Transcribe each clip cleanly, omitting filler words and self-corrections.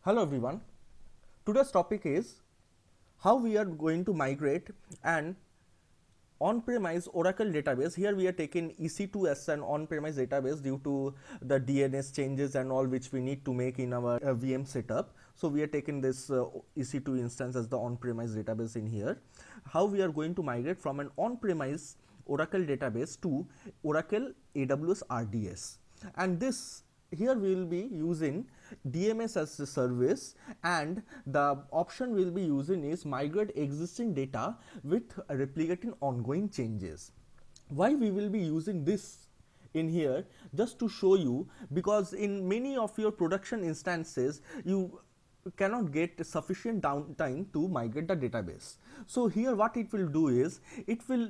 Hello everyone. Today's topic is how we are going to migrate an on-premise Oracle database. Here we are taking EC2 as an on-premise database due to the DNS changes and all which we need to make in our VM setup. So we are taking this EC2 instance as the on-premise database in here. How we are going to migrate from an on-premise Oracle database to Oracle AWS RDS, and this here we will be using DMS as a service, and the option we will be using is migrate existing data with replicating ongoing changes. Why we will be using this in here? Just to show you, because in many of your production instances you cannot get sufficient downtime to migrate the database. So here what it will do is it will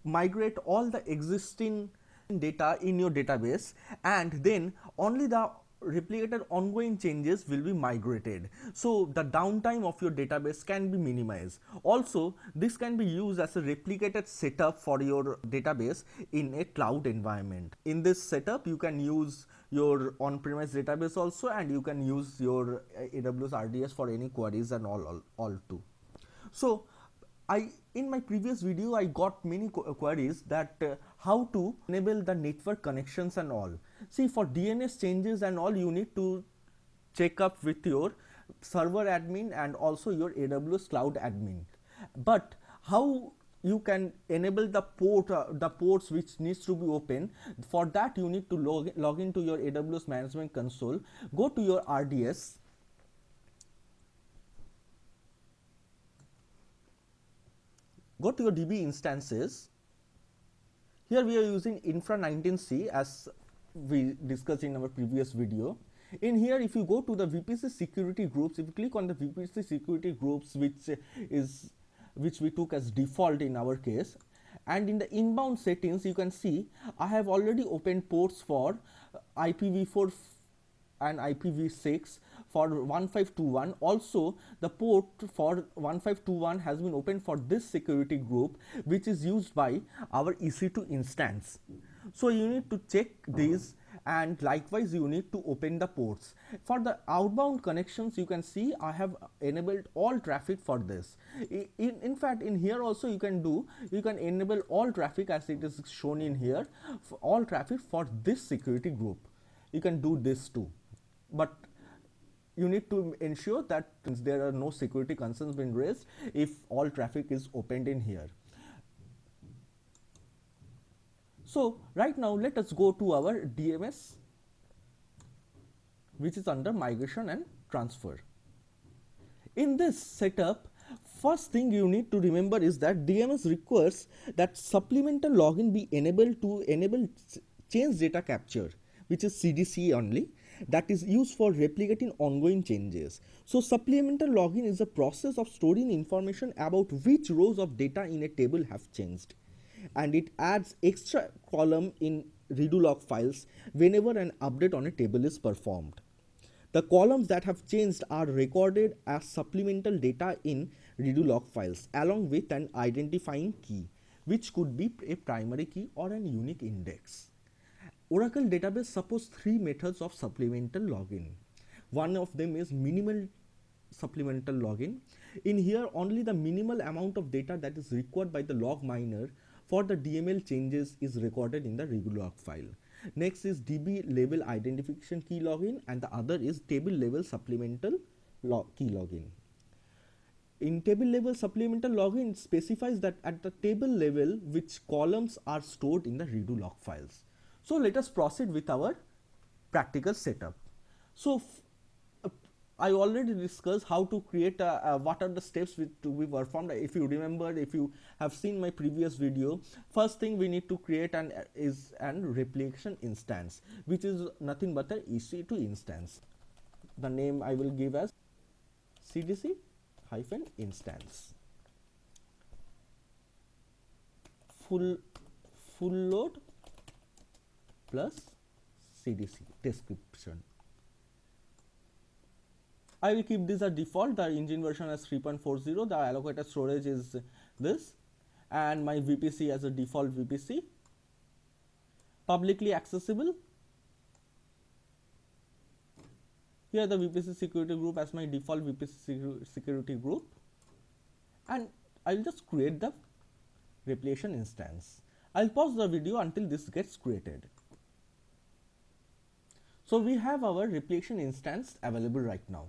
migrate all the existing data in your database, and then only the replicated ongoing changes will be migrated, so the downtime of your database can be minimized. Also, this can be used as a replicated setup for your database in a cloud environment. In this setup you can use your on-premise database also, and you can use your AWS RDS for any queries and all too. So in my previous video I got many queries that how to enable the network connections and all. See, for DNS changes and all you need to check up with your server admin and also your AWS cloud admin. But how you can enable the ports which needs to be open? For that you need to log into your AWS management console, go to your RDS, go to your DB instances. Here we are using Infra 19C as we discussed in our previous video. In here, if you go to the VPC security groups, if you click on the VPC security groups, which we took as default in our case, and in the inbound settings you can see I have already opened ports for IPv4 and IPv6 for 1521. Also, the port for 1521 has been opened for this security group, which is used by our EC2 instance. So you need to check these, and likewise you need to open the ports. For the outbound connections, you can see I have enabled all traffic for this. In fact, in here also you can enable all traffic as it is shown in here, for all traffic for this security group. You can do this too, but you need to ensure that there are no security concerns being raised if all traffic is opened in here. So right now let us go to our DMS, which is under migration and transfer. In this setup, first thing you need to remember is that DMS requires that supplemental login be enabled to enable change data capture, which is CDC only, that is used for replicating ongoing changes. So supplemental login is a process of storing information about which rows of data in a table have changed, and it adds extra column in redo log files whenever an update on a table is performed. The columns that have changed are recorded as supplemental data in redo log files along with an identifying key, which could be a primary key or an unique index. Oracle database supports three methods of supplemental login. One of them is minimal supplemental login. In here, only the minimal amount of data that is required by the log miner for the DML changes is recorded in the redo log file. Next is DB level identification key login, and the other is table level supplemental key login. In table level supplemental login, it specifies that at the table level which columns are stored in the redo log files. So let us proceed with our practical setup. So I already discussed how to create what are the steps to be performed. If you remember, if you have seen my previous video, first thing we need to create is an replication instance, which is nothing but an EC2 instance. The name I will give as CDC-instance. Full load plus CDC description. I will keep this as default. The engine version as 3.40. The allocated storage is this, and my VPC as a default VPC. Publicly accessible. Here the VPC security group as my default VPC security group, and I'll just create the replication instance. I'll pause the video until this gets created. So we have our replication instance available right now.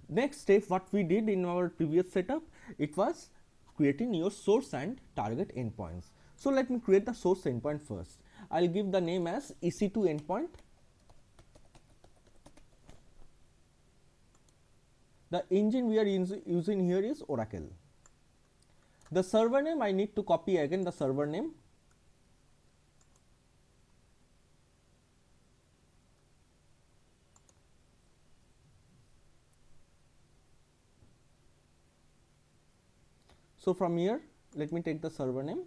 Next step, what we did in our previous setup, it was creating your source and target endpoints. So let me create the source endpoint first. I'll give the name as EC2 endpoint. The engine we are using here is Oracle. The server name, I need to copy again the server name. So from here, let me take the server name.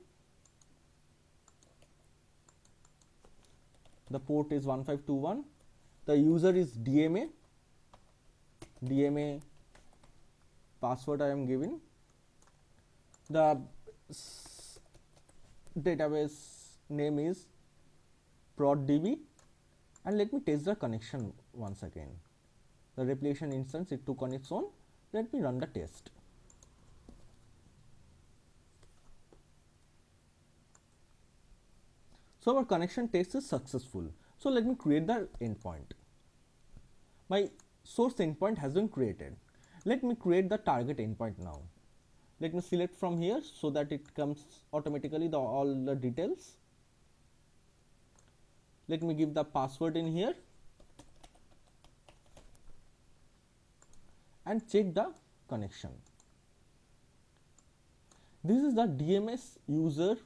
The port is 1521. The user is DMA. DMA password I am giving. The database name is ProdDB, and let me test the connection once again. The replication instance, it took on its own. Let me run the test. So our connection test is successful. So let me create the endpoint. My source endpoint has been created. Let me create the target endpoint now. Let me select from here so that it comes automatically all the details. Let me give the password in here and check the connection. This is the DMS user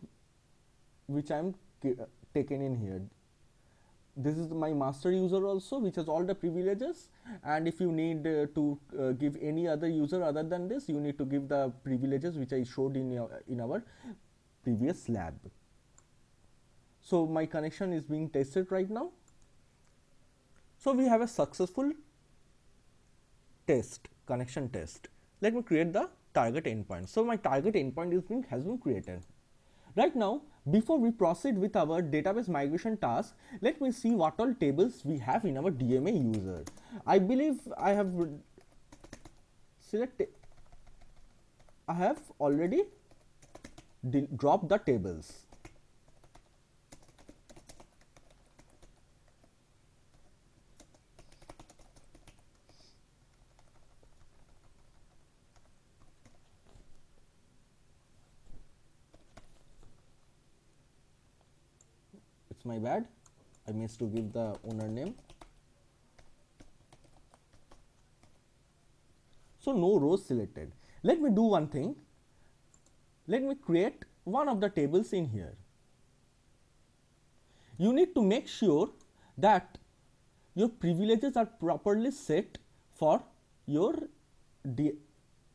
which I am taken in here. This is my master user also, which has all the privileges, and if you need to give any other user other than this, you need to give the privileges which I showed in our previous lab. So my connection is being tested right now. So we have a successful test, connection test. Let me create the target endpoint. So my target endpoint has been created. Right now, before we proceed with our database migration task, let me see what all tables we have in our DMA user. I believe I have already dropped the tables. It's my bad, I missed to give the owner name. So no rows selected. Let me do one thing. Let me create one of the tables in here. You need to make sure that your privileges are properly set for your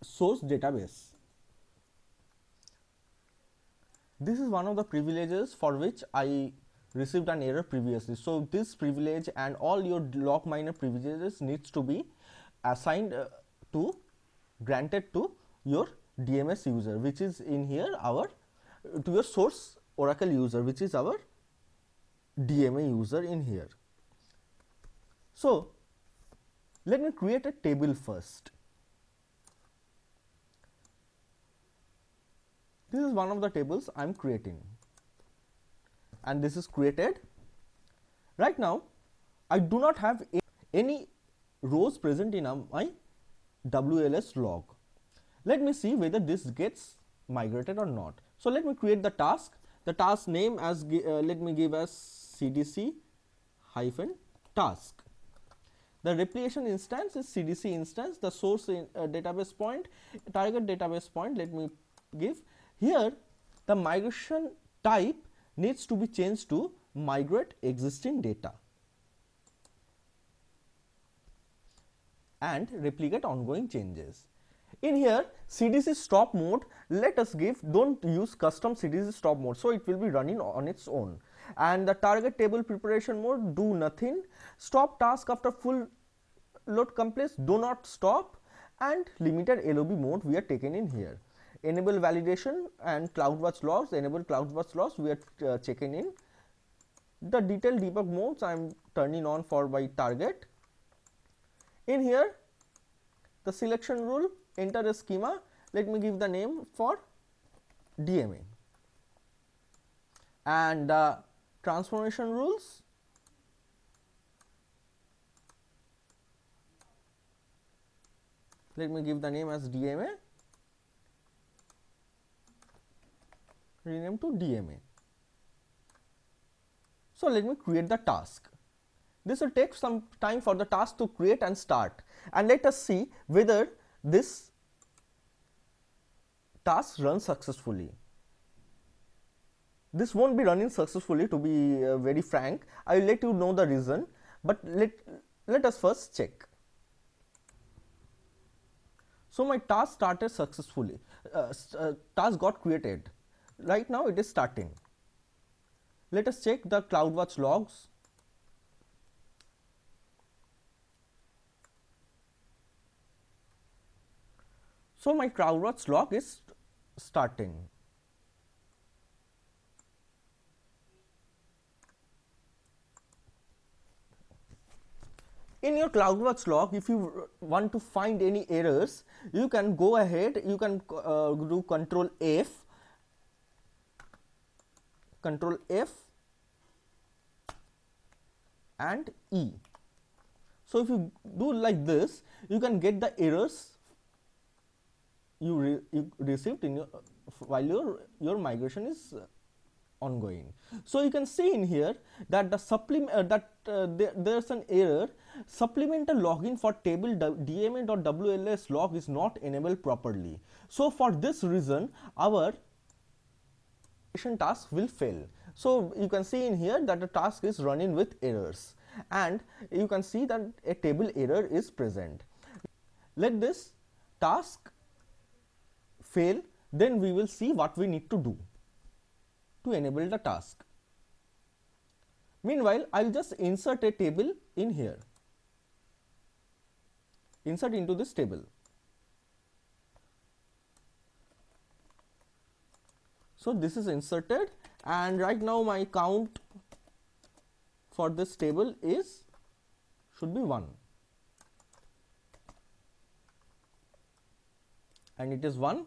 source database. This is one of the privileges for which I received an error previously. So this privilege and all your log miner privileges needs to be assigned granted to your DMS user, which is in here to your source Oracle user, which is our DMA user in here. So let me create a table first. This is one of the tables I am creating, and this is created. Right now, I do not have any rows present in my WLS log. Let me see whether this gets migrated or not. So let me create the task. The task name as let me give as CDC-task. The replication instance is CDC instance. The source database point, target database point, let me give. Here the migration type needs to be changed to migrate existing data and replicate ongoing changes. In here CDC stop mode, let us give, don't use custom CDC stop mode, so it will be running on its own. And the target table preparation mode, do nothing. Stop task after full load completes, do not stop. And limited LOB mode we are taken in here. Enable validation and CloudWatch logs, enable CloudWatch logs we are checking in. The detailed debug modes I am turning on for my target. In here, the selection rule, enter a schema. Let me give the name for DMA, and transformation rules, let me give the name as DMA, rename to DMA. So let me create the task. This will take some time for the task to create and start, and let us see whether this task runs successfully. This won't be running successfully, to be very frank. I will let you know the reason, but let us first check. So my task started successfully, task got created. Right now it is starting. Let us check the CloudWatch logs. So my CloudWatch log is starting. In your CloudWatch log, if you want to find any errors, you can go ahead, you can do Control F and E. So if you do like this, you can get the errors you received in your while your migration is ongoing. So you can see in here that the there's an error, supplemental login for table dma.wls log is not enabled properly. So for this reason our task will fail. So you can see in here that the task is running with errors, and you can see that a table error is present. Let this task fail, then we will see what we need to do to enable the task. Meanwhile, I will just insert a table in here, insert into this table. So this is inserted, and right now my count for this table should be 1, and it is 1.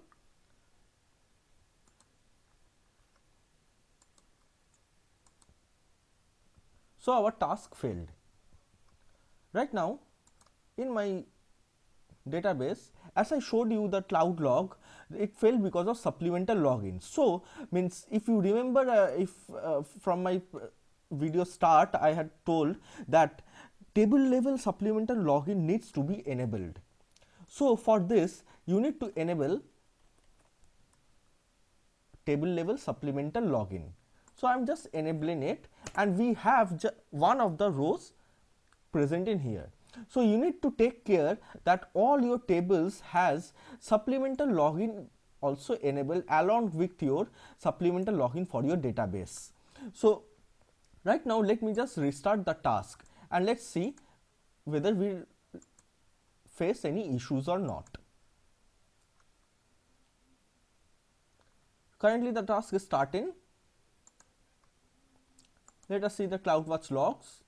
So our task failed. Right now in my database, as I showed you the cloud log, it failed because of supplemental login. So means if you remember, from my video start I had told that table level supplemental login needs to be enabled. So for this you need to enable table level supplemental login. So I am just enabling it, and we have one of the rows present in here. So you need to take care that all your tables has supplemental login also enabled along with your supplemental login for your database. So right now let me just restart the task, and let's see whether we face any issues or not. Currently the task is starting. Let us see the CloudWatch logs.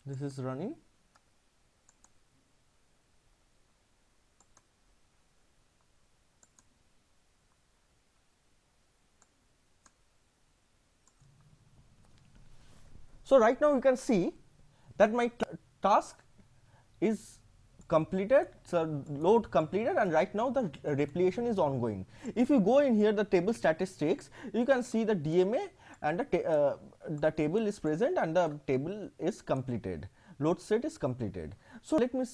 This is running. So right now you can see that my task is completed, so load completed, and right now the replication is ongoing. If you go in here the table statistics, you can see the DMA and the table is present and the table is completed, load state is completed. So let me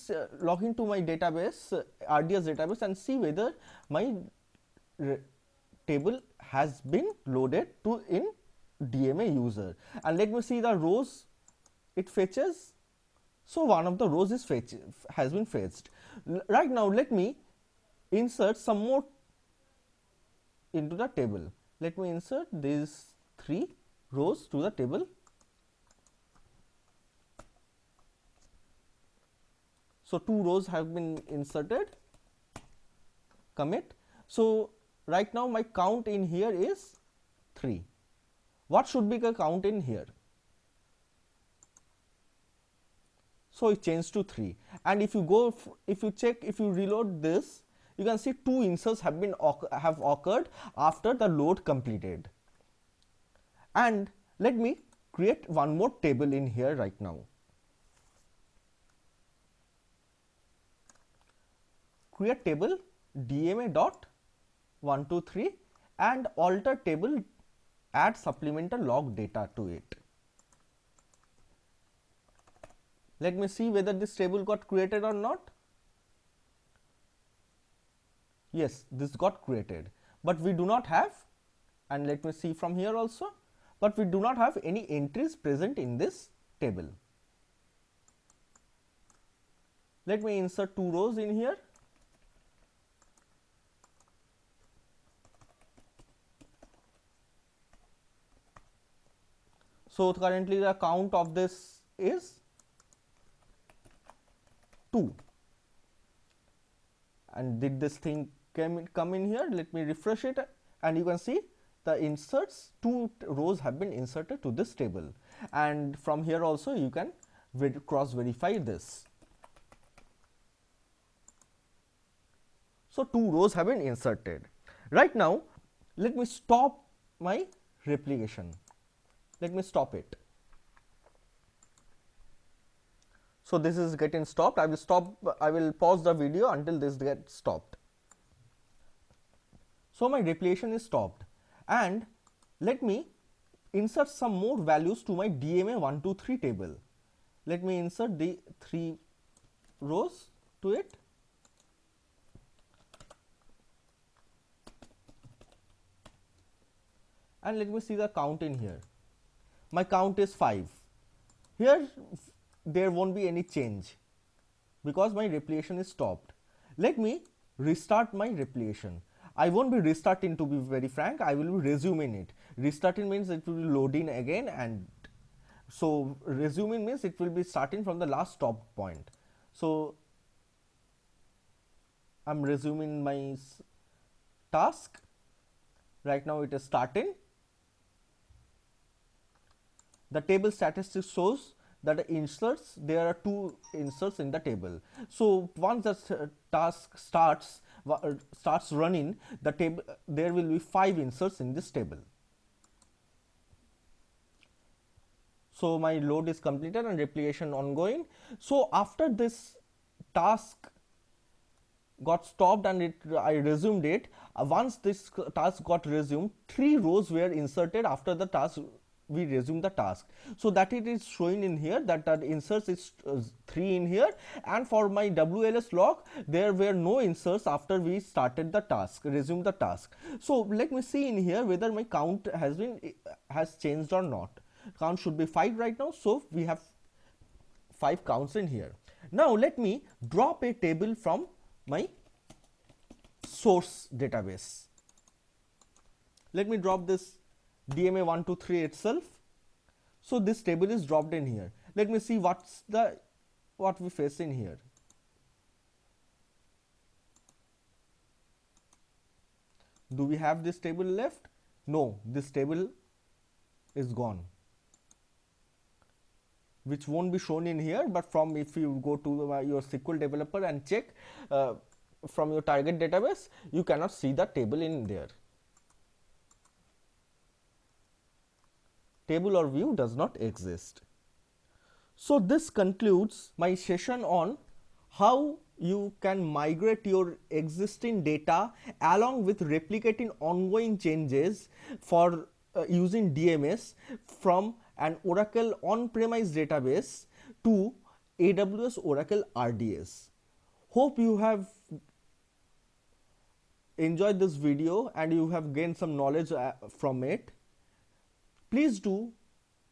log into my database, RDS database, and see whether my table has been loaded to in DMA user, and let me see the rows it fetches. So one of the rows has been fetched. Right now let me insert some more into the table. Let me insert these 3 rows to the table. So 2 rows have been inserted. commit. So right now my count in here is 3. What should be the count in here? So it changed to 3. And if you go, if you check, if you reload this, you can see 2 inserts have occurred after the load completed. And let me create one more table in here right now. Create table dma.123 and alter table, add supplemental log data to it. Let me see whether this table got created or not. Yes, this got created, but we do not have, and let me see from here also, but we do not have any entries present in this table. Let me insert 2 rows in here. So currently the count of this is 2. And did this thing come in here? Let me refresh it, and you can see the inserts, 2 rows have been inserted to this table. And from here also you can cross verify this. So 2 rows have been inserted. Right now let me stop my replication. Let me stop it. So this is getting stopped. I will pause the video until this gets stopped. So my replication is stopped, and let me insert some more values to my DMA123 table. Let me insert the 3 rows to it. And let me see the count in here. My count is 5. Here there won't be any change because my replication is stopped. Let me restart my replication. I won't be restarting, to be very frank, I will be resuming it. Restarting means it will be loading again, and so resuming means it will be starting from the last stop point. So I'm resuming my task. Right now it is starting. The table statistics shows that the inserts, there are 2 inserts in the table. So once the task starts running, the table, there will be 5 inserts in this table. So my load is completed and replication ongoing. So after this task got stopped and I resumed it, once this task got resumed, 3 rows were inserted after the task we resume the task. So that it is showing in here that inserts is 3 in here, and for my WLS log there were no inserts after we started the task, resume the task. So let me see in here whether my count has changed or not. Count should be 5 right now, so we have 5 counts in here. Now let me drop a table from my source database. Let me drop this DMA123 itself. So this table is dropped in here. Let me see what we face in here. Do we have this table left? No, this table is gone, which won't be shown in here, but from, if you go to your SQL developer and check from your target database, you cannot see the table in there. Table or view does not exist. So this concludes my session on how you can migrate your existing data along with replicating ongoing changes for using DMS from an Oracle on-premise database to AWS Oracle RDS. Hope you have enjoyed this video and you have gained some knowledge from it. Please do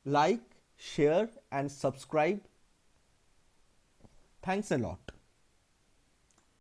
like, share and subscribe. Thanks a lot.